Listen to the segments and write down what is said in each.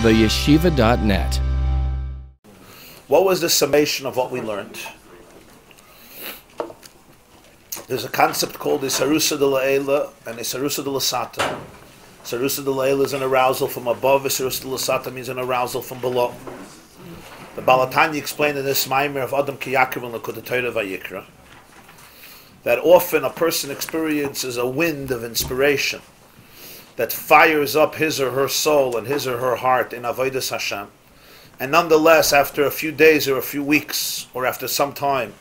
theyeshiva.net. What was the summation of what we learned? There's a concept called Isarusa de La'ela and Isarusa de Lasata. Isarusa de La'ela is an arousal from above, Isarusa de Lasata means an arousal from below. The Balatanya explained in this Maimer of Adam ki Yakriv and Likkutei Torah Vayikra that often a person experiences a wind of inspiration that fires up his or her soul and his or her heart in Avodas Hashem. And nonetheless, after a few days or a few weeks or after some time,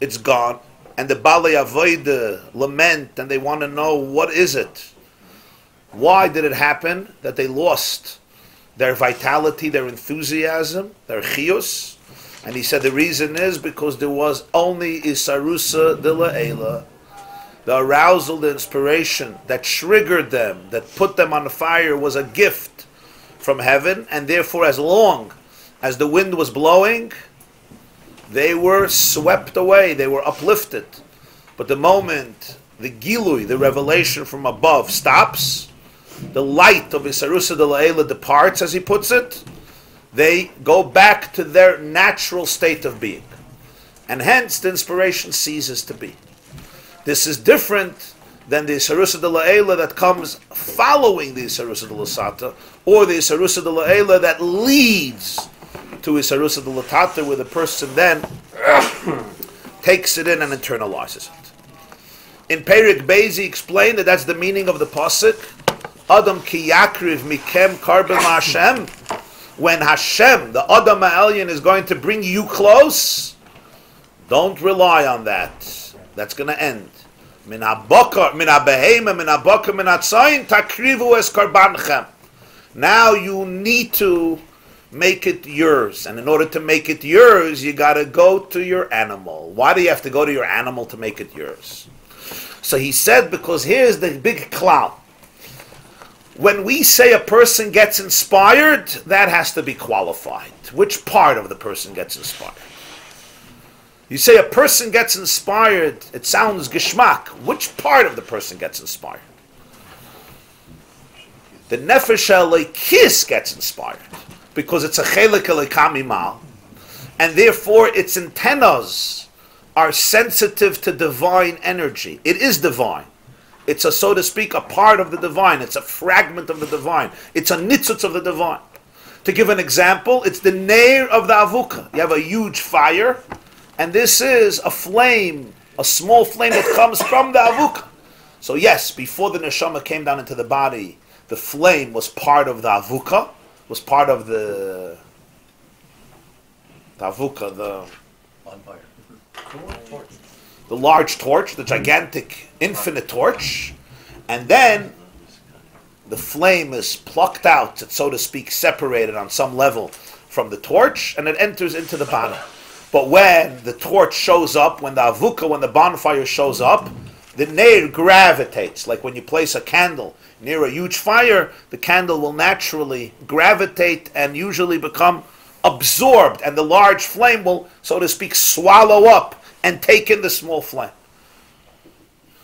it's gone. And the Balei Avodah lament and they want to know, what is it? Why did it happen that they lost their vitality, their enthusiasm, their chiyus? And he said the reason is because there was only Isarusa de La'ela, the arousal, the inspiration that triggered them, that put them on fire, was a gift from heaven, and therefore as long as the wind was blowing, they were swept away, they were uplifted. But the moment the Gilui, the revelation from above, stops, the light of Isarusa de La'ela departs, as he puts it, they go back to their natural state of being. And hence the inspiration ceases to be. This is different than the Isarusa de La'ela that comes following the Isarusa de Lasata, or the Isarusa de La'ela that leads to Isarusa de Latata, where the person then takes it in and internalizes it. In Perik Beis he explained that that's the meaning of the pasuk, Adam ki Yakriv mikem karben Hashem. When Hashem, the Adam Ha'elyon, is going to bring you close, don't rely on that. That's going to end. Min ha'bakar, min ha'behema, min ha'bakar, min ha'tzayin, takrivu es karbanchem. Now you need to make it yours. And in order to make it yours, you got to go to your animal. Why do you have to go to your animal to make it yours? So he said, because here's the big cloud. When we say a person gets inspired, that has to be qualified. Which part of the person gets inspired? You say a person gets inspired, it sounds geschmack. Which part of the person gets inspired? The nefesh elokis gets inspired because it's a chelik elokam imal, and therefore its antennas are sensitive to divine energy. It is divine. It's a, so to speak, a part of the divine. It's a fragment of the divine. It's a nitzutz of the divine. To give an example, it's the neir of the avuka. You have a huge fire, and this is a flame, a small flame that comes from the avuka. So yes, before the neshama came down into the body, the flame was part of the avuka, was part of the avuka, the large torch, the gigantic, infinite torch, and then the flame is plucked out, it's, so to speak, separated on some level from the torch, and it enters into the body. But when the torch shows up, when the avuka, when the bonfire shows up, the neir gravitates. Like when you place a candle near a huge fire, the candle will naturally gravitate and usually become absorbed, and the large flame will, so to speak, swallow up and take in the small flame.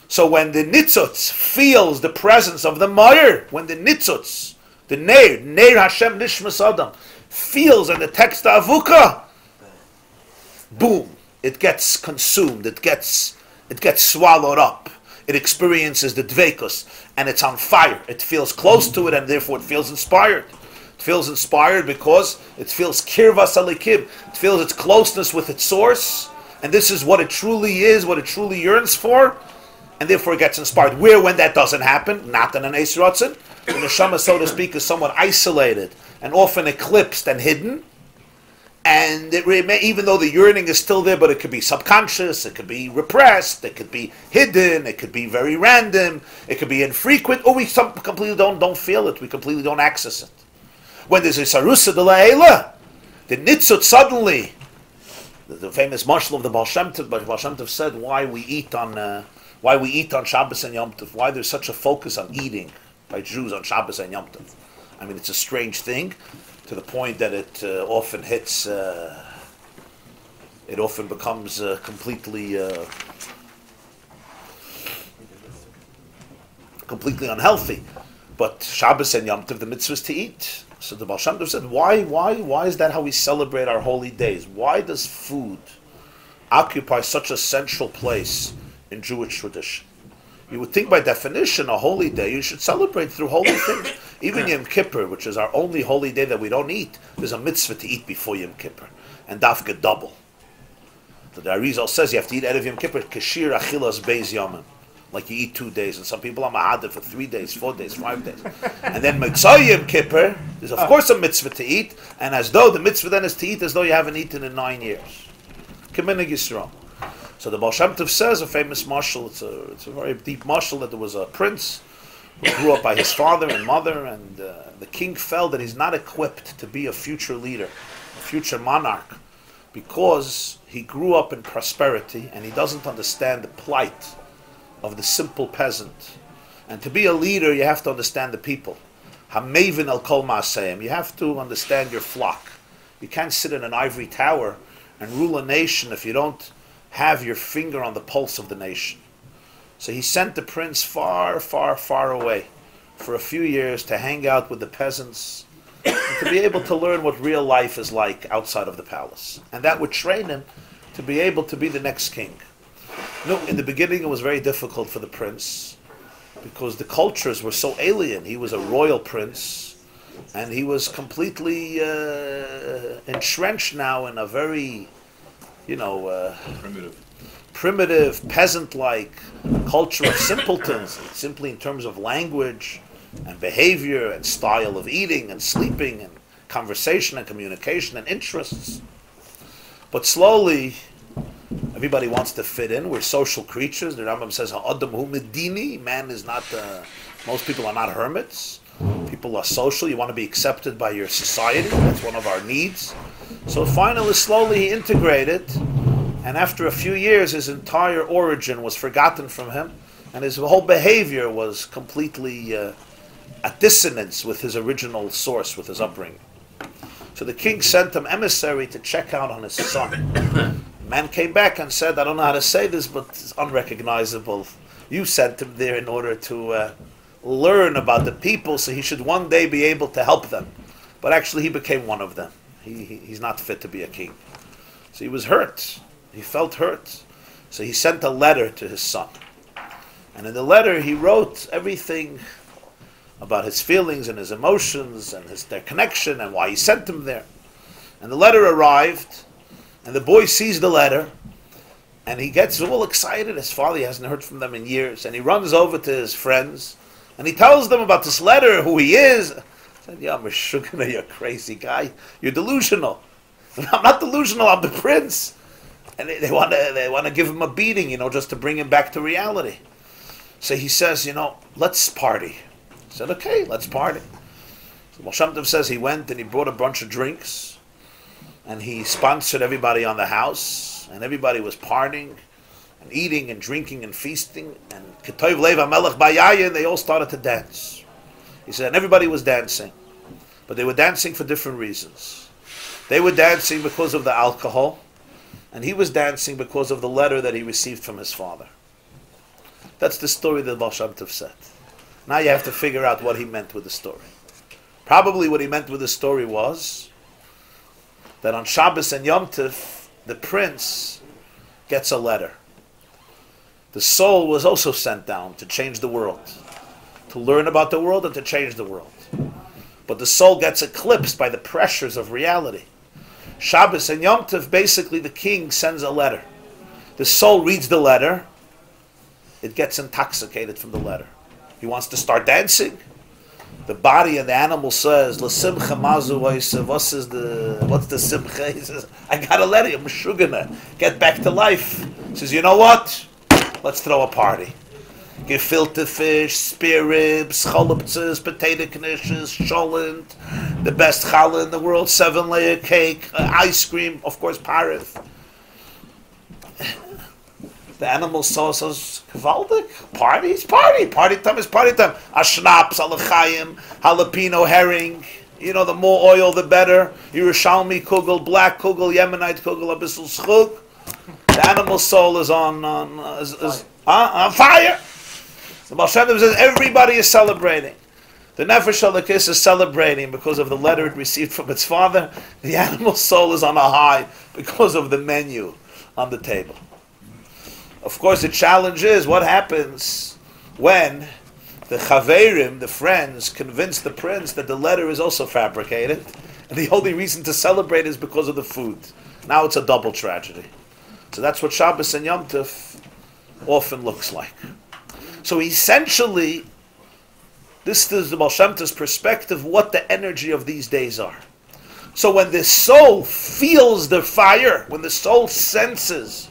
So when the nitzutz feels the presence of the Meir, when the nitzutz, the neir Hashem nishmas Adam, feels and detects the avuka, boom, it gets consumed, it gets swallowed up. It experiences the dveikus, and it's on fire. It feels close to it, and therefore it feels inspired. It feels inspired because it feels kirvas alikim. It feels its closeness with its source, and this is what it truly is, what it truly yearns for, and therefore it gets inspired. Where, when that doesn't happen, not in an Eis Ratzon, the neshama, so to speak, is somewhat isolated and often eclipsed and hidden, and it even though the yearning is still there, but it could be subconscious, it could be repressed, it could be hidden, it could be very random, it could be infrequent, or we completely don't feel it, we completely don't access it. When there's a Isarusa de La'ela, the nitzut suddenly, the famous marshal of the Baal Shem Tov said why we eat on Shabbos and Yom Tov, why there's such a focus on eating by Jews on Shabbos and Yom Tov. I mean, it's a strange thing, to the point that it often hits, it often becomes completely unhealthy. But Shabbos and Yom Tov, the mitzvah is to eat. So the Baal Shem Tov said, why is that how we celebrate our holy days? Why does food occupy such a central place in Jewish tradition? You would think by definition, a holy day, you should celebrate through holy things. Even Yom Kippur, which is our only holy day that we don't eat, there's a mitzvah to eat before Yom Kippur. And dafka double. The Arizal says you have to eat Erev Yom Kippur, Kashir Achilas Beis Yomim. Like you eat 2 days, and some people are ma'adah for 3 days, 4 days, 5 days. And then Mitzvah Yom Kippur, there's of course a mitzvah to eat, and as though the mitzvah then is to eat as though you haven't eaten in 9 years. K'minig Yisrael. So the Baal Shem Tov says, a famous marshal, it's a very deep marshal, that there was a prince who grew up by his father and mother, and the king felt that he's not equipped to be a future leader, a future monarch, because he grew up in prosperity and he doesn't understand the plight of the simple peasant. And to be a leader, you have to understand the people. Hamevin al kol ma'aseim. You have to understand your flock. You can't sit in an ivory tower and rule a nation if you don't have your finger on the pulse of the nation. So he sent the prince far, far, far away for a few years to hang out with the peasants and to be able to learn what real life is like outside of the palace. And that would train him to be able to be the next king. No, in the beginning it was very difficult for the prince because the cultures were so alien. He was a royal prince and he was completely entrenched now in a very, primitive, peasant-like culture of simpletons, simply in terms of language and behavior and style of eating and sleeping and conversation and communication and interests. But slowly, everybody wants to fit in. We're social creatures. The Rambam says, "Ha'adam hu medini." Man is not. Most people are not hermits. People are social. You want to be accepted by your society. That's one of our needs. So finally, slowly, he integrated, and after a few years, his entire origin was forgotten from him, and his whole behavior was completely at dissonance with his original source, with his upbringing. So the king sent an emissary to check out on his son. The man came back and said, "I don't know how to say this, but it's unrecognizable. You sent him there in order to learn about the people, so he should one day be able to help them." But actually he became one of them. He's not fit to be a king. So he was hurt. He felt hurt. So he sent a letter to his son. And in the letter he wrote everything about his feelings and his emotions and their connection and why he sent him there. And the letter arrived, and the boy sees the letter, and he gets all excited. His father, he hasn't heard from them in years, and he runs over to his friends, and he tells them about this letter, who he is. I said, "Yeah, Meshugana, you're a crazy guy. You're delusional." "I'm not delusional, I'm the prince." And they want to give him a beating, just to bring him back to reality. So he says, "Let's party." He said, "Okay, let's party." So Baal Shem Tov says he went and he brought a bunch of drinks, and he sponsored everybody on the house, and everybody was partying and eating and drinking and feasting, and Ketov Lev HaMelech Bayayin, they all started to dance. He said, and everybody was dancing, but they were dancing for different reasons. They were dancing because of the alcohol, and he was dancing because of the letter that he received from his father. That's the story that Baal Shem Tov said. Now you have to figure out what he meant with the story. Probably what he meant with the story was that on Shabbos and Yom Tov, the prince gets a letter. The soul was also sent down to change the world, to learn about the world and to change the world. But the soul gets eclipsed by the pressures of reality. Shabbos and Yom Tov, basically the king sends a letter. The soul reads the letter. It gets intoxicated from the letter. He wants to start dancing. The body and the animal says, "L'simcha mazu v'ysev." What's the simcha? He says, "I got a letter. I'm shugana. Get back to life." He says, "You know what? Let's throw a party. Gefilte fish, spear ribs, chaluptzes, potato knishes, sholent, the best challah in the world, 7-layer cake, ice cream, of course, parif." The animal says, "Gewaldig, party time is party time. A schnapps, a l'chaim, jalapeno herring, the more oil the better. Yerushalmi kugel, black kugel, Yemenite kugel, a bissel schug." The animal soul is on fire. So Baal Shem Tov says everybody is celebrating. The Nefesh Halakis is celebrating because of the letter it received from its father. The animal soul is on a high because of the menu on the table. Of course, the challenge is what happens when the Chaverim, the friends, convince the prince that the letter is also fabricated, and the only reason to celebrate is because of the food. Now it's a double tragedy. So that's what Shabbos and Yom Tov often looks like. So essentially, this is the Baal Shem Tov's perspective, what the energy of these days are. So when the soul feels the fire, when the soul senses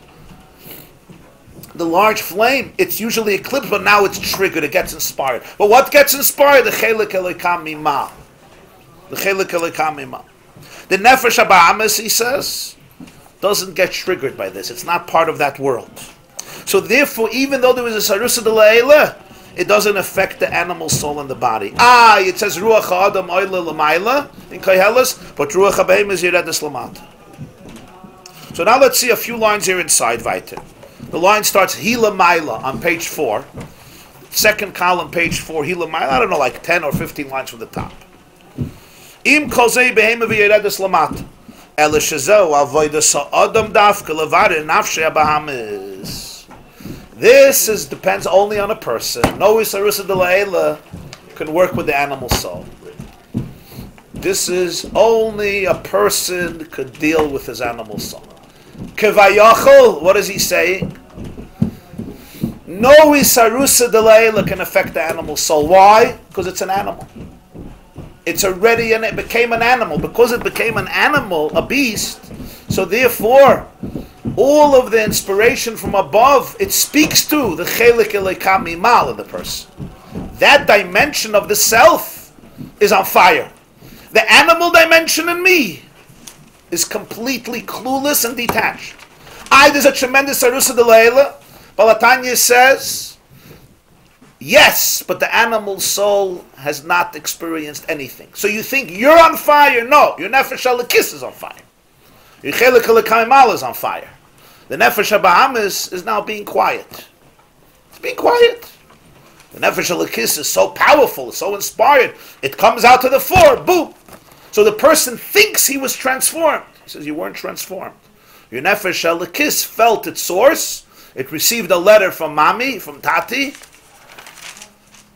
the large flame, it's usually eclipsed, but now it's triggered, it gets inspired. But what gets inspired? The Chelik Elikam Mimah. The Chelik Elikam Mimah. The Nefesh HaBa'amis, he says, doesn't get triggered by this. It's not part of that world. So therefore, even though there was a Sarusa de La'ela, it doesn't affect the animal soul in the body. It says Ruach HaAdam Oile L'mayla in Koheles, but Ruach HaBeim is Yeredes L'mata. So now let's see a few lines here inside Vayikra. The line starts Hila Maila on page 4. Second column, page 4, Hila Maila. I don't know, like 10 or 15 lines from the top. Im Kozei Behema V'Yeredes L'mata. Ele Shezeu Avodas HaAdam Dafka Levare Nafshei HaBahamis. This depends only on a person. No Isarusa de La'ela can work with the animal soul. This is only a person could deal with his animal soul. Kevayachol, what is he saying? No Isarusa de La'ela can affect the animal soul. Why? Because it's an animal. It's already, and it became an animal. Because it became an animal, a beast, so therefore, all of the inspiration from above, it speaks to the Chelik Elikam Mimal in the person. That dimension of the self is on fire. The animal dimension in me is completely clueless and detached. There's a tremendous Arusa de La'ela. Balatanya says, yes, but the animal soul has not experienced anything. So you think you're on fire? No, your Nefesh Halakis is on fire. Your Chelik Elikam Mimal is on fire. The Nefesh HaBa'amis is now being quiet. It's being quiet. The Nefesh Halakis is so powerful, so inspired. It comes out to the fore, boom. So the person thinks he was transformed. He says, you weren't transformed. Your Nefesh Halakis felt its source. It received a letter from Mami, from Tati.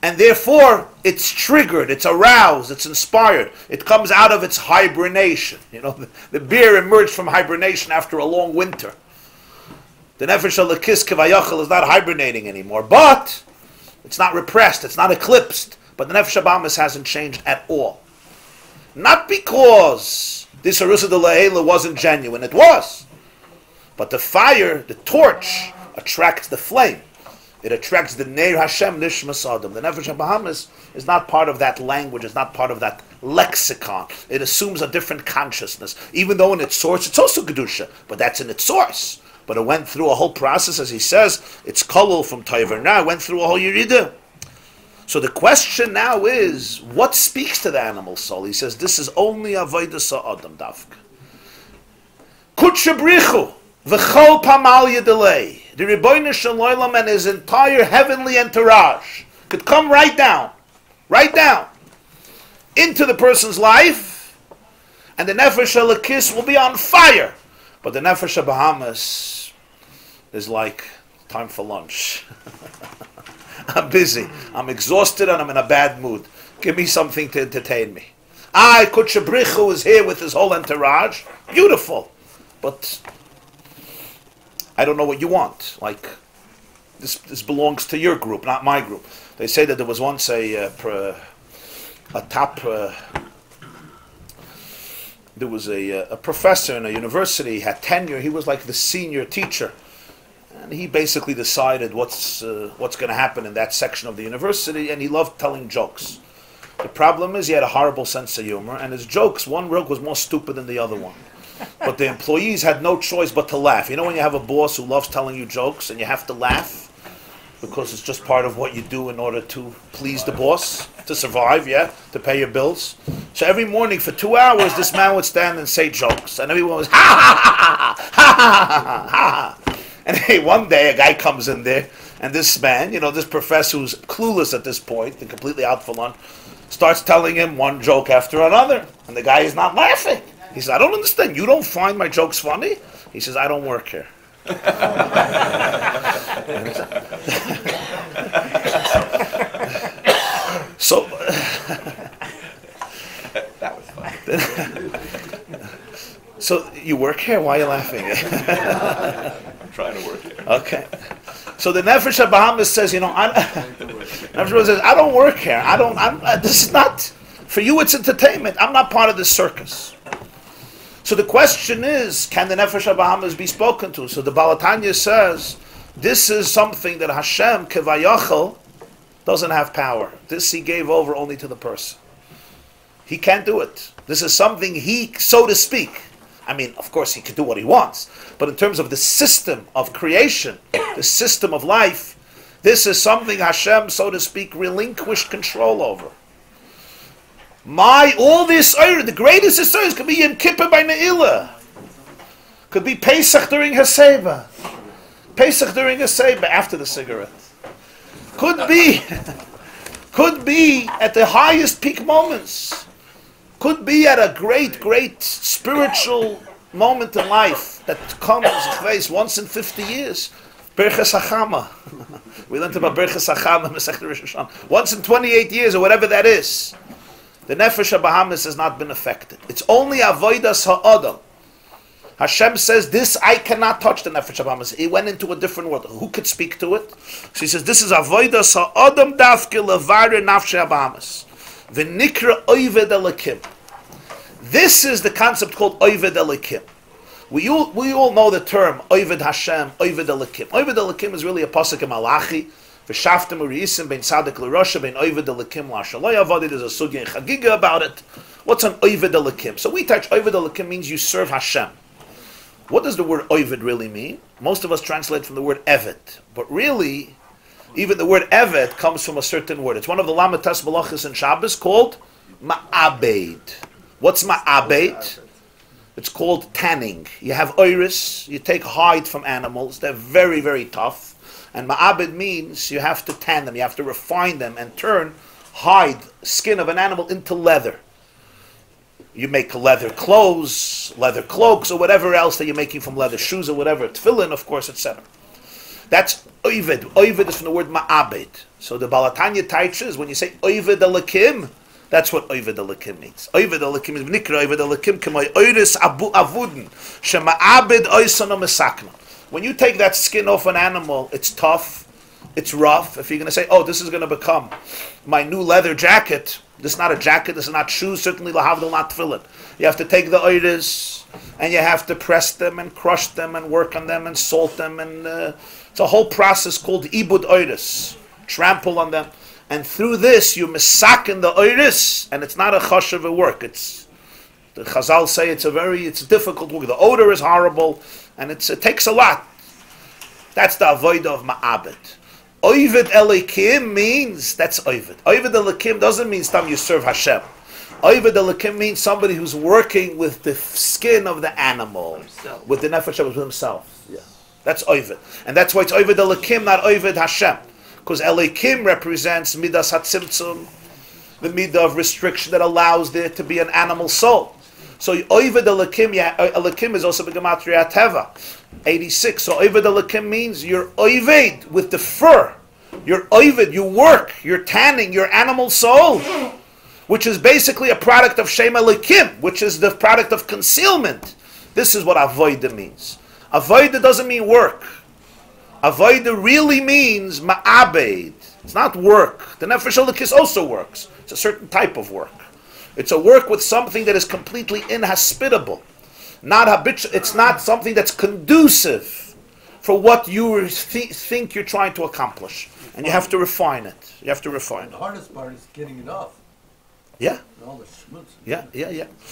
And therefore, it's triggered, it's aroused, it's inspired. It comes out of its hibernation. You know, the bear emerged from hibernation after a long winter. The Nefesh Halakis Kevayachal is not hibernating anymore, but it's not repressed, it's not eclipsed. But the Nefesh HaBa'amis hasn't changed at all. Not because this Arusa de La'ela wasn't genuine, it was. But the fire, the torch, attracts the flame. It attracts the Neir Hashem Nishmas Adam. The Nefesh HaBa'amis is not part of that language, it's not part of that lexicon. It assumes a different consciousness. Even though in its source it's also Kedusha, but that's in its source. But it went through a whole process, as he says, it's kolol from Toiver. Now it went through a whole Yerida. So the question now is, what speaks to the animal soul? He says, this is only Avodas HaAdam Dafka. Kutshabrichu, v'chol pamal yedelei. The Rebbeinu Shel Olam and his entire heavenly entourage could come right down, into the person's life, and the Nefesh Halakis will be on fire. But the Nefesh HaBa'amis is like, time for lunch. I'm busy, I'm exhausted, and I'm in a bad mood. Give me something to entertain me. Kutshabrichu is here with his whole entourage. Beautiful. But I don't know what you want. Like, this belongs to your group, not my group. They say that there was once a professor in a university, had tenure. He was like the senior teacher, and he basically decided what's going to happen in that section of the university. And he loved telling jokes. The problem is he had a horrible sense of humor, and his jokes, one joke was more stupid than the other one. But the employees had no choice but to laugh. You know when you have a boss who loves telling you jokes and you have to laugh because it's just part of what you do in order to please the boss, to survive, to pay your bills. So every morning for 2 hours, this man would stand and say jokes, and everyone was ha ha ha ha ha ha ha. And hey, one day a guy comes in there, and this man, this professor who's clueless at this point and completely out for lunch, Starts telling him one joke after another, and the guy is not laughing. He says, I don't understand. You don't find my jokes funny? He says, I don't work here. So, that was fun. So you work here? Why are you laughing? I'm trying to work here. Okay. So the Nefesh HaBahamis says, Nefesh says, I don't work here. This is not, for you it's entertainment. I'm not part of this circus. So the question is, can the Nefesh HaBahamis be spoken to? So the Balatanya says, this is something that Hashem, Kevayachal, doesn't have power. This he gave over only to the person. He can't do it. This is something he, so to speak, I mean, of course he can do what he wants, but in terms of the system of creation, the system of life, this is something Hashem, so to speak, relinquished control over. All this Eir, the greatest Eir, could be Yom Kippur by Ne'ilah. Could be Pesach during Haseba. Pesach during Haseba after the cigarette. Could be at the highest peak moments. Could be at a great, great spiritual moment in life that comes face once in 50 years. Berchas Hachama. We learned about Berchas Hachama, Masechet Rosh Hashanah. Once in 28 years, or whatever that is. The Nefesh HaBahamis has not been affected. It's only Avodas Ha'adam. Hashem says, this I cannot touch the Nefesh HaBahamis. He went into a different world. Who could speak to it? So he says, this is Avodas Ha'adam Dafke Levare Nafshe HaBahamis. V'nikra Oyved Elikim. This is the concept called Oyved Elikim. We all know the term Oyved Hashem, Oyved Elikim. Oyved Elikim is really a pasuk in Malachi. V'shaftem uriyisim ben tzaddik l'rosha ben Oyved Elikim l'ashaloi avadi. There's a sugya in Chagiga about it. What's an Oyved Elikim? So we touch Oyved Elikim means you serve Hashem. What does the word Oyved really mean? Most of us translate from the word Evet. But really, even the word Evet comes from a certain word. It's one of the Lamatas Malachis in Shabbos called Ma'abed. What's Ma'abed? It's called tanning. You have iris, you take hide from animals. They're very, very tough. And Ma'abed means you have to tan them, you have to refine them and turn hide, skin of an animal into leather. You make leather clothes, leather cloaks, or whatever else that you're making from leather, shoes or whatever, tefillin, of course, etc. That's Oyved. Oyved is from the word Ma'abed. So the Balatanya teaches, when you say Oyved Elikim, that's what Oyved Elikim means. Oyved Elikim is V'nikra Oyved Elikim k'may Oyris Abu Avudin Shema'abed Oysana Mesakna. When you take that skin off an animal, it's tough, it's rough. If you're going to say, oh, this is going to become my new leather jacket, this is not a jacket, this is not shoes, certainly lahavdil, not tefillin. You have to take the oyres, and you have to press them, and crush them, and work on them, and salt them, and it's a whole process called ibud oyres, trample on them. And through this, you misaken the oyres, and it's not a chashav work. It's, the Chazal say it's a difficult work. The odor is horrible, and it takes a lot. That's the avodah of Ma'abed. Oyved Elikim means, that's Oyved. Oyved Elikim doesn't mean you serve Hashem. Oyved Elikim means somebody who's working with the skin of the animal, with the nefesh of himself. Yeah. That's Oyved. And that's why it's Oyved Elikim, not Oyved Hashem. Because Elikim represents Midas HaTzimtzum, the midah of restriction that allows there to be an animal soul. So Oyved Elikim, Elikim is also B'Gematria Teva, 86. So Oyved Elikim means you're Oyved with the fur. You're Oyved, you work, you're tanning your animal soul, which is basically a product of Shem Elikim, which is the product of concealment. This is what Avodah means. Avodah doesn't mean work. Avodah really means Ma'abed. It's not work. The Nefesh Elikis also works. It's a certain type of work. It's a work with something that is completely inhospitable. Not habitual. It's not something that's conducive for what you think you're trying to accomplish. And you have to refine it. You have to refine it. The hardest part is getting it off. Yeah. And all the schmutz. Yeah.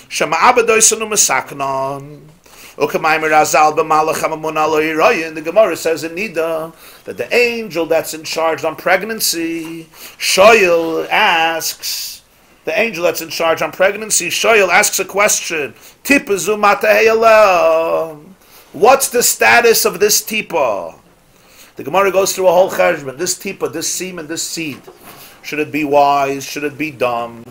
Shema abadoisanu mesaknon. And the Gemara says in Nida that the angel that's in charge on pregnancy, Shoyel asks, the angel that's in charge on pregnancy, Shoyel asks a question. What's the status of this tipa? The Gemara goes through a whole cheshbon. This tipa, this semen, this seed. Should it be wise? Should it be dumb?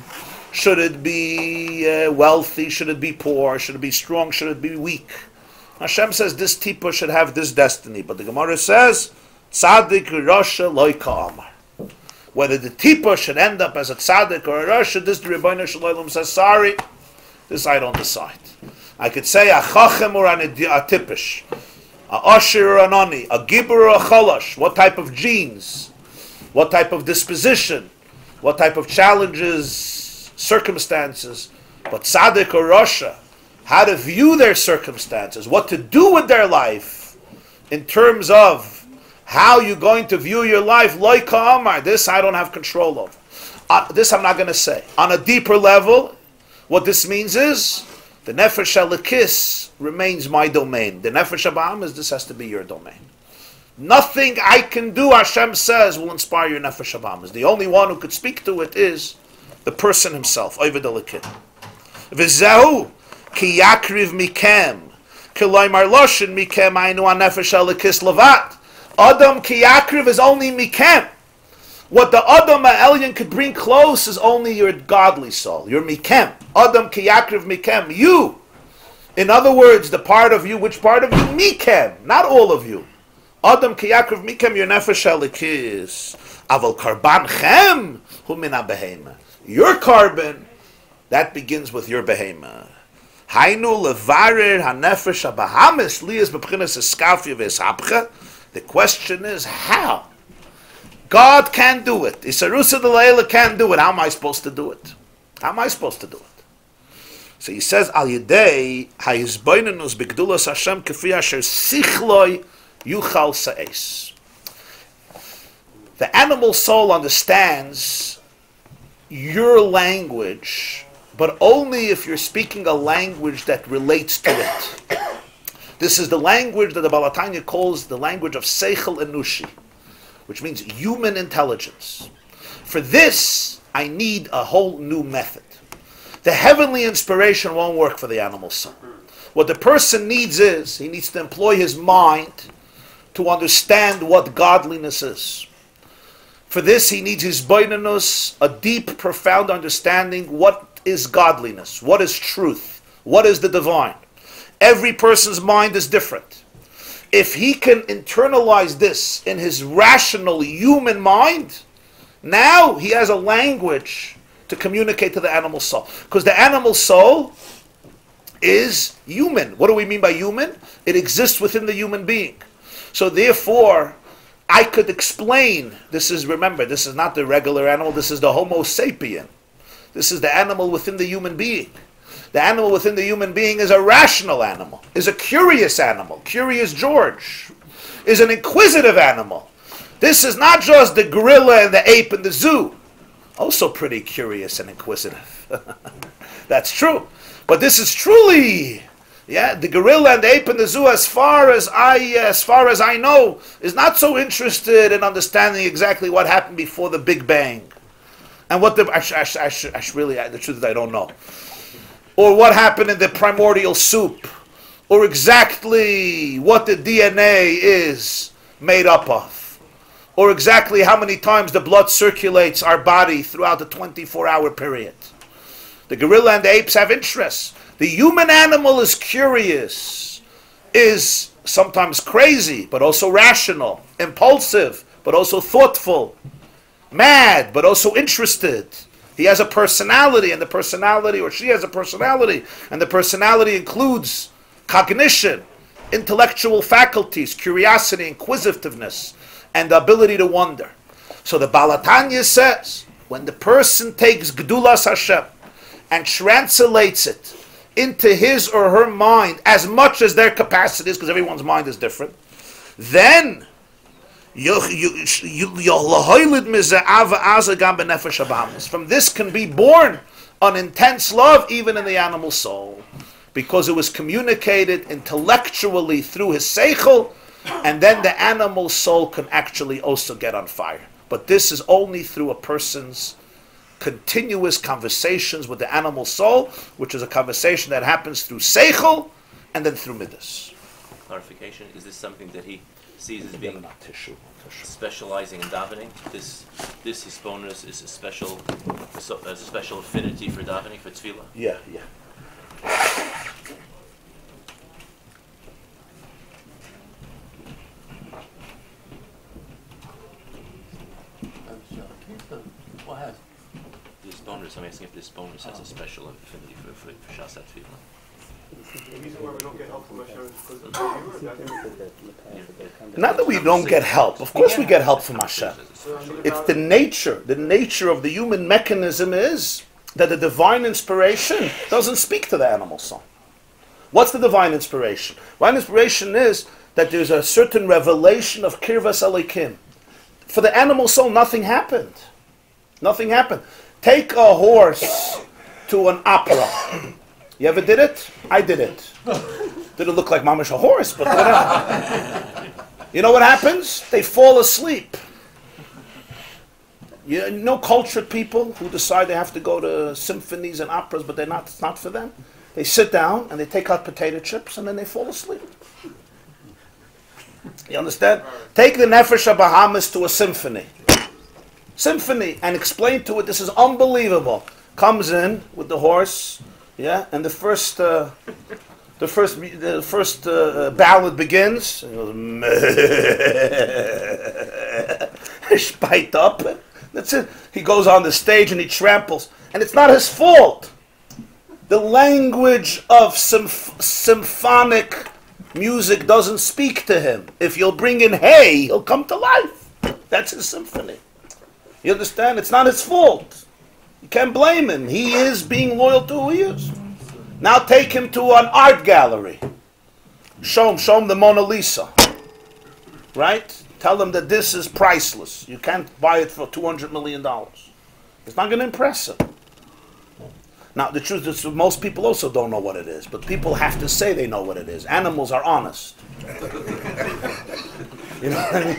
Should it be wealthy? Should it be poor? Should it be strong? Should it be weak? Hashem says this tipa should have this destiny, but the Gemara says, Tzaddik Rasha Loika Amar. Whether the tipa should end up as a tzaddik or a rasha, this the Rebbeinu Shalom says, sorry, this I don't decide. I could say a chachem or a tipish, a asher or an ani, a gibber or a chalash. What type of genes? What type of disposition? What type of challenges, circumstances? But tzaddik or rasha, how to view their circumstances, what to do with their life in terms of how you're going to view your life, loika amar, this I don't have control of. This I'm not going to say. On a deeper level, what this means is, the nefesh elikis remains my domain. The nefesh habahamis, this has to be your domain. Nothing I can do, Hashem says, will inspire your nefesh habahamis. The only one who could speak to it is the person himself, Oived Elikit. V'zehu ki yakriv mikem, ki loymar loshin mikem ainu ha-nefesh elikis levat. Adam ki yakriv is only mikem. What the Adam ha'elyon could bring close is only your godly soul, your mikem. Adam ki yakriv mikem, you. In other words, the part of you, which part of you? Mikem, not all of you. Adam ki yakriv mikem, your nefesh elikis. Aval karban chem hu min ha-behema. Your carbon, that begins with your behema. Hainu levarer ha-nefesh ha-bahamis liyas b'pchinas eskafia v'eshapcha. The question is how? God can do it. Isarusa Delayla can do it. How am I supposed to do it? How am I supposed to do it? So he says, Al Yedei ha'izboinenus b'gdulas Hashem k'fi asher sichloi yuchal sa'es. The animal soul understands your language, but only if you're speaking a language that relates to it. This is the language that the Baal HaTanya calls the language of Seichel Enushi, which means human intelligence. For this, I need a whole new method. The heavenly inspiration won't work for the animal soul. What the person needs is, he needs to employ his mind to understand what godliness is. For this, he needs his boinanus, a deep, profound understanding what is godliness, what is truth, what is the divine. Every person's mind is different. If he can internalize this in his rational human mind, now he has a language to communicate to the animal soul. Because the animal soul is human. What do we mean by human? It exists within the human being. So therefore, I could explain, remember, this is not the regular animal, this is the Homo sapien. This is the animal within the human being. The animal within the human being is a rational animal, is a curious animal. Curious George is an inquisitive animal. This is not just the gorilla and the ape in the zoo. Also pretty curious and inquisitive. That's true. But this is truly, the gorilla and the ape in the zoo, as far as I know, is not so interested in understanding exactly what happened before the Big Bang. And what the truth is I don't know. Or what happened in the primordial soup, or exactly what the DNA is made up of, or exactly how many times the blood circulates our body throughout the 24-hour period. The gorilla and the apes have interests. The human animal is curious, is sometimes crazy, but also rational, impulsive, but also thoughtful, mad, but also interested. He has a personality, and the personality, or she has a personality, and the personality includes cognition, intellectual faculties, curiosity, inquisitiveness, and the ability to wonder. So the Baal HaTanya says, when the person takes Gdulas Hashem and translates it into his or her mind as much as their capacity is, because everyone's mind is different, then from this can be born an intense love even in the animal soul, because it was communicated intellectually through his seichel, and then the animal soul can actually also get on fire. But this is only through a person's continuous conversations with the animal soul, which is a conversation that happens through seichel and then through midas. Clarification, is this something that he sees as being Not tissue. specializing in davening. This hisbonus is a special affinity for davening, for tefillah. Yeah. What has? This bonus, I'm asking if this bonus has a special affinity for Shas tefillah. The reason why we don't get help from Hashem is because of the viewer. Not that we don't get help. Of course we get help from Hashem. It's the nature. The nature of the human mechanism is that the divine inspiration doesn't speak to the animal soul. What's the divine inspiration? Divine inspiration is that there's a certain revelation of Kirvas Elikim. For the animal soul, nothing happened. Nothing happened. Take a horse to an opera. You ever did it? I did it. Didn't look like mamash a horse, but whatever. You know what happens? They fall asleep. You know cultured people who decide they have to go to symphonies and operas, but it's not for them. They sit down and they take out potato chips and then they fall asleep. You understand? Take the Nefesh Bahamas to a symphony. And explain to it, this is unbelievable. Comes in with the horse, yeah, and the first ballad begins. And he goes, spite up. That's it. He goes on the stage and he tramples, and it's not his fault. The language of symphonic music doesn't speak to him. If you'll bring in hay, he'll come to life. That's his symphony. You understand? It's not his fault. You can't blame him. He is being loyal to who he is. Now take him to an art gallery. Show him the Mona Lisa. Right? Tell him that this is priceless. You can't buy it for $200 million. It's not going to impress him. Now, the truth is, most people also don't know what it is, but people have to say they know what it is. Animals are honest. You know what I mean?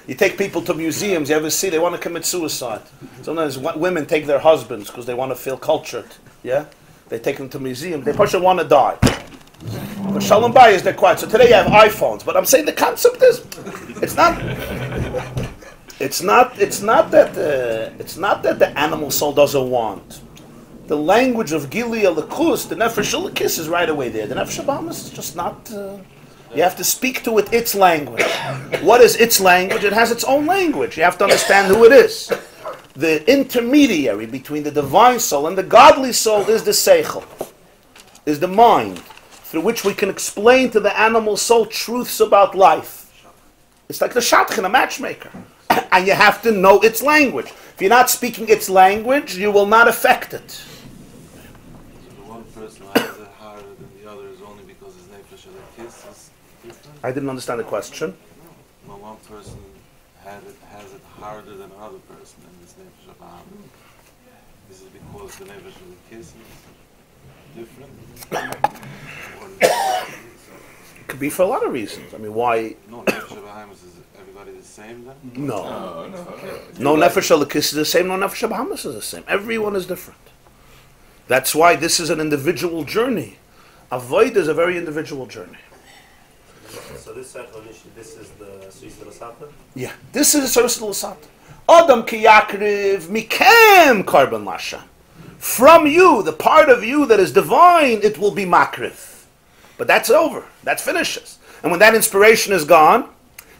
You take people to museums, you ever see, they want to commit suicide. Sometimes women take their husbands because they want to feel cultured. Yeah? They take them to museums. They push want to die. But Shalom Bayis, they're quiet. So today you have iPhones. But I'm saying the concept is, it's not that the animal soul doesn't want. The language of Gilia Lakus, the Nefesh Lakis is right away there. The Nefesh Bahamas is just not. You have to speak to it its language. What is its language? It has its own language. You have to understand who it is. The intermediary between the divine soul and the godly soul is the seichel, is the mind, through which we can explain to the animal soul truths about life. It's like the shadchan, a matchmaker. And you have to know its language. If you're not speaking its language, you will not affect it. So the one person has it harder than the other is only because his nefesh kiss is different? I didn't understand the question. Well, one person has it harder than another person in this nefesh Bahamas. Is it because the nefesh kiss is different? It could be for a lot of reasons. I mean, why? No, nefesh Bahamas is everybody the same then? No. No Nefesh Elokis is the same, no Nefesh Bahamas is the same. Everyone is different. That's why this is an individual journey. Avoid is a very individual journey. So this is the Swiss Lasata? Yeah. This is a service to Lasata. Adam ki Yakriv mikem karban lasha. From you, the part of you that is divine, it will be makriv. But that's over. That finishes. And when that inspiration is gone,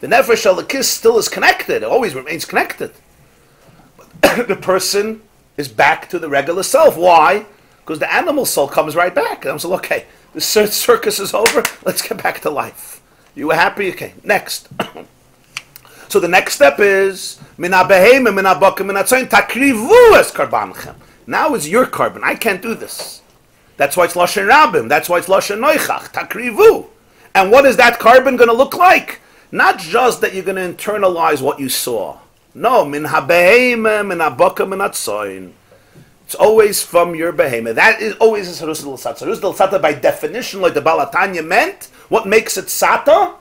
the Nefesh Elokis still is connected. It always remains connected. But the person is back to the regular self. Why? Because the animal soul comes right back. And I'm saying, okay, the circus is over. Let's get back to life. You were happy? Okay, next. So the next step is now is your carbon. I can't do this. That's why it's Lashon Rabim. That's why it's Lashon Noichach. Takrivu. And what is that carbon going to look like? Not just that you're going to internalize what you saw. No, min ha-behema, min ha-boka, min ha-tzoin. It's always from your behema. That is always a Sarus del Sata. Sarus del Sata, by definition, like the Balatanya meant, what makes it Sata?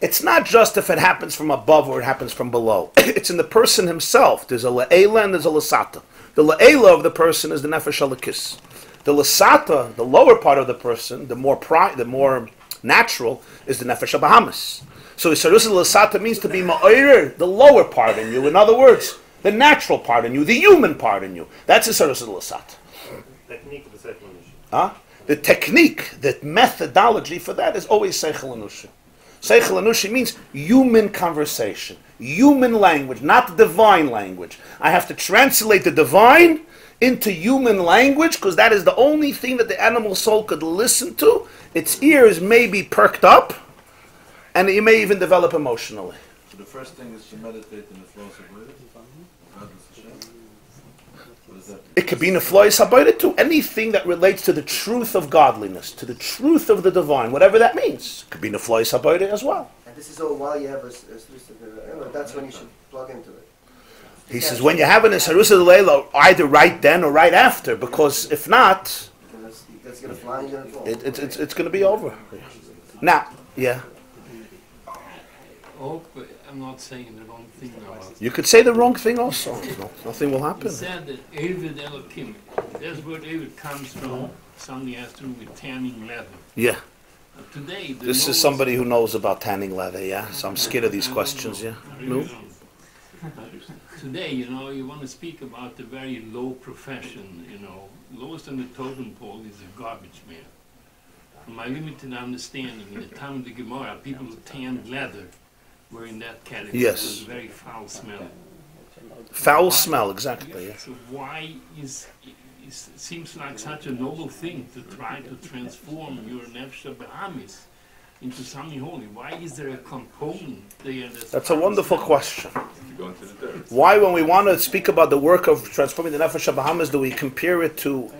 It's not just if it happens from above or it happens from below. It's in the person himself. There's a La'ela and there's a Lasata. The La'ela of the person is the Nefesh Elokis. The Lasata, the lower part of the person, the more natural, is the nefesh habahamis. So Isarusa Lasata means to be ma'orer, the lower part in you. In other words, the natural part in you, the human part in you. That's Isarusa Lasata. Technique of the second issue. Huh? The technique, the methodology for that is always Seichel Anushi. Seichel Anushi means human conversation, human language, not divine language. I have to translate the divine into human language because that is the only thing that the animal soul could listen to. Its ears may be perked up, and it may even develop emotionally. So the first thing is to meditate in the flows of Riddick. It could be neflois habayit too. Anything that relates to the truth of godliness, to the truth of the divine, whatever that means. It could be neflois habayit as well. And this is all while you have that's when you should plug into it. He says when you have an Isarusa Leila, either right then or right after, because if not, that's going to fly and fall. it's going to be over. Now, yeah. Oh, but I'm not saying the wrong thing now. You could say the wrong thing also. No, nothing will He happen. said that Eved Elokim, that's where Eved comes from. Something has to do with tanning leather. Yeah. Today, the This is nobles- somebody who knows about tanning leather, yeah? So I'm scared of these questions, yeah? No? Today, you want to speak about the very low profession, lowest on the totem pole is a garbage man. From my limited understanding, in the time of the Gemara, people who tanned leather were in that category. Yes. It was a very foul smell. Foul smell, exactly, yeah. So why it seems like such a noble thing to try to transform your nefesh b'amis into something holy? Why is there a component there That's a wonderful question. Why, when we want to speak about the work of transforming the nefesh habahamis, do we compare it to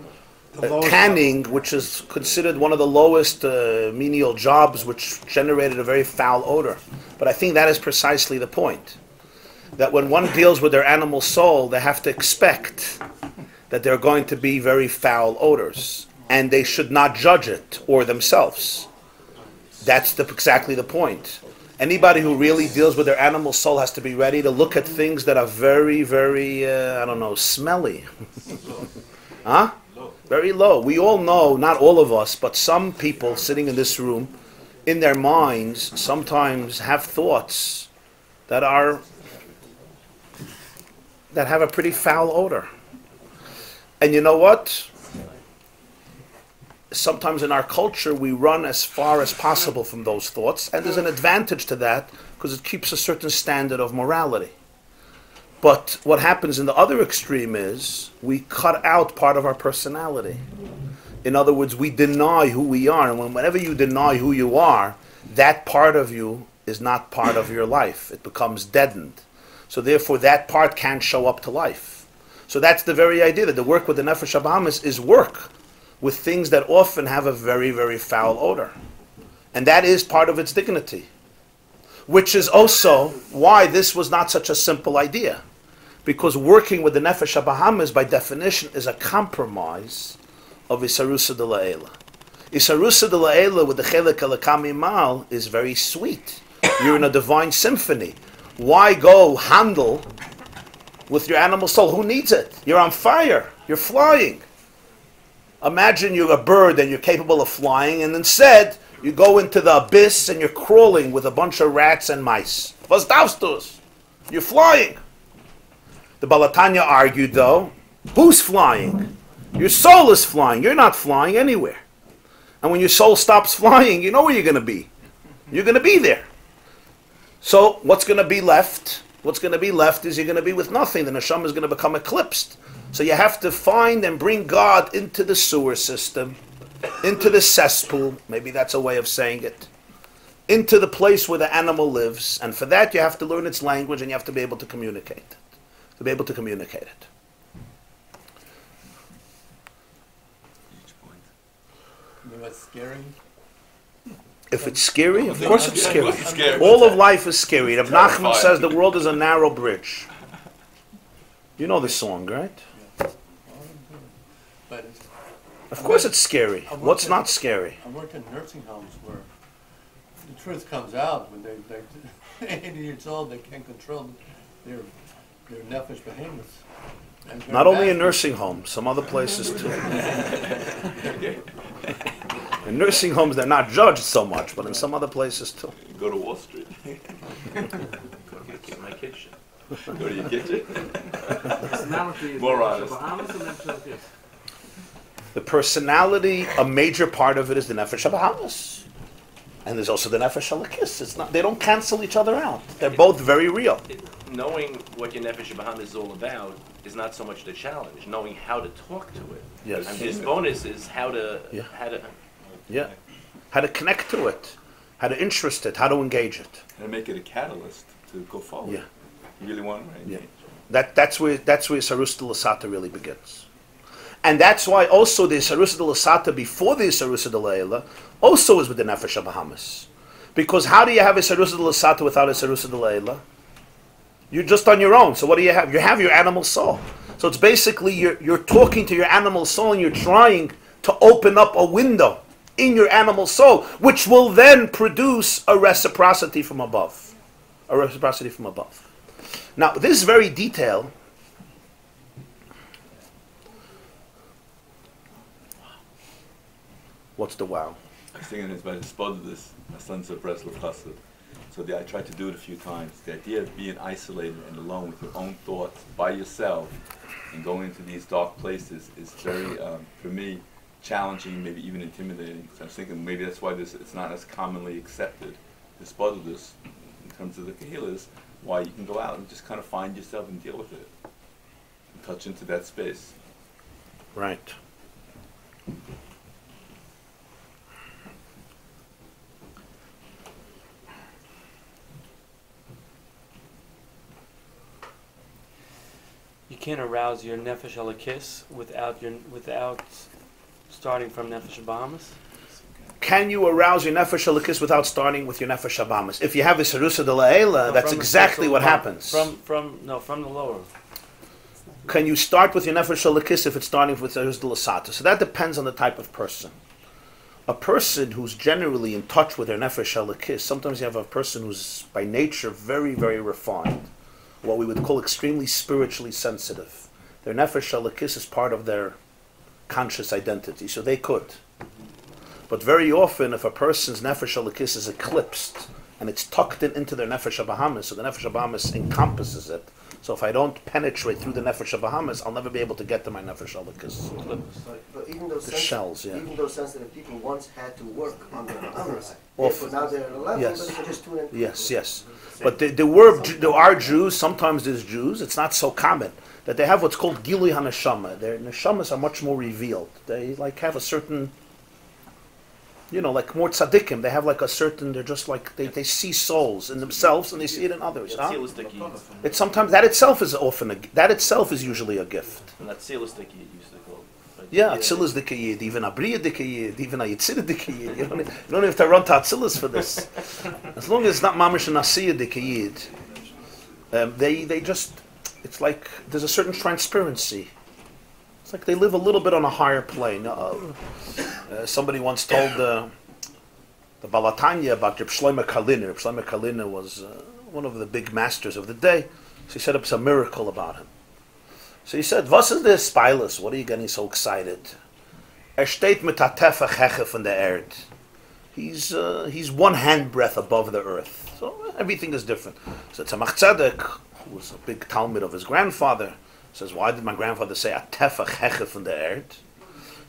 tanning, which is considered one of the lowest menial jobs, which generated a very foul odor? But I think that is precisely the point. That when one deals with their animal soul, they have to expect that there are going to be very foul odors, and they should not judge it or themselves. That's exactly the point. Anybody who really deals with their animal soul has to be ready to look at things that are very, very, smelly. Huh? Very low. We all know, not all of us, but some people sitting in this room, in their minds, sometimes have thoughts that have a pretty foul odor. And you know what? Sometimes in our culture we run as far as possible from those thoughts, and there's an advantage to that because it keeps a certain standard of morality. But what happens in the other extreme is we cut out part of our personality. In other words, we deny who we are, and whenever you deny who you are, that part of you is not part of your life. It becomes deadened. So therefore that part can't show up to life. So that's the very idea, that the work with the nefesh habahamis is work with things that often have a very, very foul odor. And that is part of its dignity. Which is also why this was not such a simple idea. Because working with the nefesh habahamis, by definition, is a compromise of Isarusa de La'ela. Isarusa de La'ela with the Chelek Elakami Mal is very sweet. You're in a divine symphony. Why go handle with your animal soul? Who needs it? You're on fire. You're flying. Imagine you're a bird and you're capable of flying, and instead you go into the abyss and you're crawling with a bunch of rats and mice. Was darfst du's? You're flying. The Balatanya argued, though, who's flying? Your soul is flying. You're not flying anywhere. And when your soul stops flying, you know where you're going to be. You're going to be there. So what's going to be left? What's going to be left is you're going to be with nothing. The neshama is going to become eclipsed. So you have to find and bring God into the sewer system, into the cesspool, maybe that's a way of saying it, into the place where the animal lives. And for that you have to learn its language and you have to be able to communicate it. To be able to communicate it. You know what's scary? If it's scary, of course it's scary. All of life is scary. Rav Nachman says the world is a narrow bridge. You know this song, right? But Of course it's scary. What's not scary? I worked in nursing homes where the truth comes out when they're 80 years old, they can't control their nefesh behemoths. Not only in nursing homes, some other places too. In nursing homes, they're not judged so much, but in some other places too. Go to Wall Street. Get my kitchen. Go to your kitchen. Personality is More the honest. Bahamas and Nefesh Elokis. The personality, a major part of it is the Nefesh HaBahamas. And there's also the Nefesh Elokis. It's not, they don't cancel each other out. They're both very real. Knowing what your Nefesh Bahamas is all about is not so much the challenge. Knowing how to talk to it. Yes. And this bonus is how to Yeah. Yeah. How to connect to it, how to interest it, how to engage it. And make it a catalyst to go forward. Yeah. You really want to engage. That's where Sarus de Lasata really begins. And that's why also the Sarus de Lasata before the Sarus de Leila also is with the Nefesh Bahamas. Because how do you have a Sarus de Lasata without a Sarus de Leila? You're just on your own. So what do you have? You have your animal soul. So it's basically you're talking to your animal soul and you're trying to open up a window in your animal soul, which will then produce a reciprocity from above. A reciprocity from above. Now, this very detail what's the wow? I was thinking it's by the spot of this, my son's a Breslov Chassid. So I tried to do it a few times. The idea of being isolated and alone with your own thoughts by yourself and going into these dark places is very, for me, challenging, maybe even intimidating. So I was thinking maybe that's why it's not as commonly accepted, this part of this, in terms of the Kahillas, why you can go out and just kind of find yourself and deal with it, and touch into that space. Right. You can't arouse your Nefesh Elokis without starting from Nefesh Bahamas. Can you arouse your Nefesh Elokis without starting with your Nefesh Bahamas? If you have a Sarusa de La'ela, that's exactly what happens. From the lower. Can you start with your Nefesh Elokis if it's starting with Sarusa de Lasata? So that depends on the type of person. A person who's generally in touch with their Nefesh Elokis, sometimes you have a person who's by nature very, very refined, what we would call extremely spiritually sensitive. Their Nefesh Elokis is part of their conscious identity, so they could. But very often, if a person's Nefesh Elokis is eclipsed, and it's tucked into their Nefesh Bahamas, so the Nefesh Bahamas encompasses it, so if I don't penetrate through the Nefesh Bahamas, I'll never be able to get to my Nefesh Elokis. But even those shells, yeah. Even those sensitive people once had to work on their Bahamas. Often. Now they're at a level, Yes. but they can just tune in. Yes. But there are Jews, sometimes there's Jews, it's not so common, that they have what's called Gilui HaNeshama. Their Neshamas are much more revealed. They have a certain, like more tzaddikim, they have like a certain, they're just like, they see souls in themselves and they see it in others. Huh? It's sometimes, that itself is usually a gift. And that's Tzilas Diki you used to call. Yeah, Atzilas Dikayid, even Abriya Dikayid, even a Yitzira Dikayid. You don't have to run to Atzilas for this. As long as it's not Mamish and Asiya Dikayid, they just, it's like there's a certain transparency. It's like they live a little bit on a higher plane. Somebody once told the Balatanya about Reb Shlomo Kaliner. Reb Shlomo Kaliner was one of the big masters of the day. So he said it's a miracle about him. So he said, "Was is this, Spilus? What are you getting so excited?" Steht mit der Tefach Heche von der Erde. He's one handbreadth above the earth. So everything is different. So Tzemach Tzedek, who was a big Talmud of his grandfather, says, why did my grandfather say a Tefach Heche von der Erde?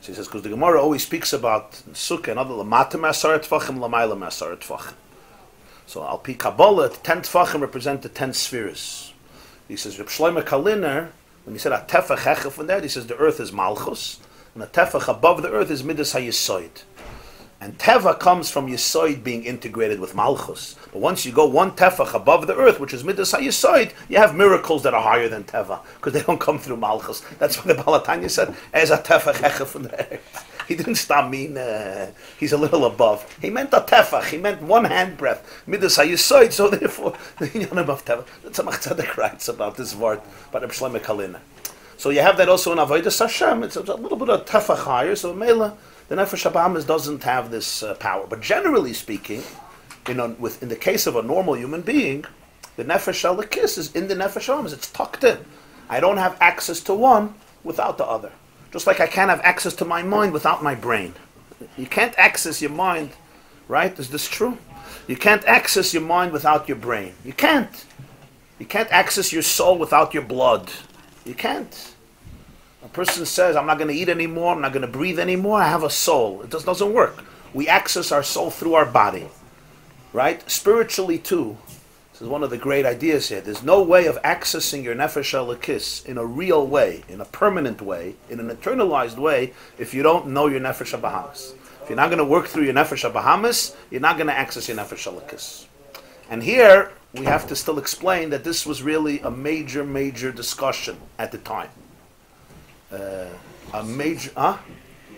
So he says, because the Gemara always speaks about Sukkah and other Lamata Me'asar Tfachim, Lamayla Me'asar Tfachim. So Al Pi Kabbalah, the 10 Tfachim represent the 10 spheres. He says, Reb Shlomo Kaliner, when he said a Tefach Heche von der Erde, he says the earth is Malchus, and the Tefach above the earth is Midas HaYesoid. And Teva comes from Yesoid being integrated with Malchus. But once you go one Tefach above the earth, which is Midas HaYesoid, you have miracles that are higher than Teva, because they don't come through Malchus. That's what the Balatanya said, as a Tefach Heche von der Erde. He didn't stop mean he's a little above. He meant a Tefach, he meant one handbreadth. Midas HaYesoid, so therefore, the Inyan above Teva. That's a Tzemach Tzedek writes about this word, by Reb Shlomo Kaliner. So you have that also in Avodas Hashem. It's a little bit of Tefach higher, so Mela, the Nefesh Bahamas doesn't have this power. But generally speaking, in the case of a normal human being, the Nefesh Elokis is in the Nefesh Bahamas. It's tucked in. I don't have access to one without the other. Just like I can't have access to my mind without my brain. You can't access your mind, right? Is this true? You can't access your mind without your brain. You can't. You can't access your soul without your blood. You can't. A person says, I'm not going to eat anymore, I'm not going to breathe anymore, I have a soul. It just doesn't work. We access our soul through our body, right? Spiritually too. This is one of the great ideas here. There's no way of accessing your nefesh elokis in a real way, in a permanent way, in an internalized way, if you don't know your nefesh habahamis. If you're not going to work through your nefesh habahamis, you're not going to access your nefesh elokis. And here, we have to still explain that this was really a major, major discussion at the time. There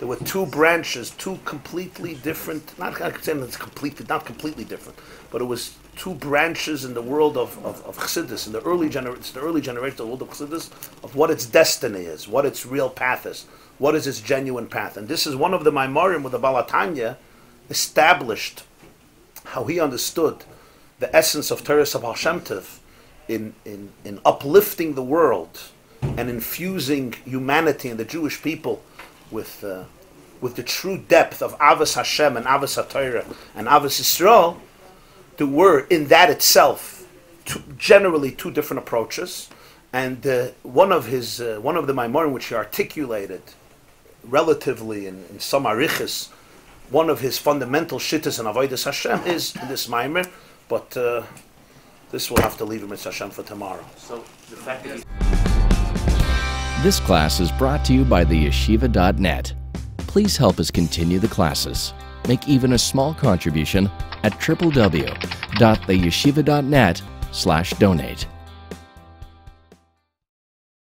were two branches, two completely different, not completely different, but it was two branches in the world of Chassidus, in the early generation of the world of Chassidus, of what its destiny is, what its real path is, what is its genuine path. And this is one of the Maimarim where the Baal HaTanya established how he understood the essence of Torah Baal Shem Tov in uplifting the world and infusing humanity and the Jewish people with the true depth of Avos Hashem and Avos HaTorah and Avos Yisrael. There were in that itself generally two different approaches, and one of the Maimarim which he articulated relatively in some arichas, one of his fundamental shittas and avodas Hashem is in this Maimar, but this we'll have to leave him with Hashem for tomorrow. So the fact that This class is brought to you by theyeshiva.net. Please help us continue the classes. Make even a small contribution at www.theyeshiva.net/donate.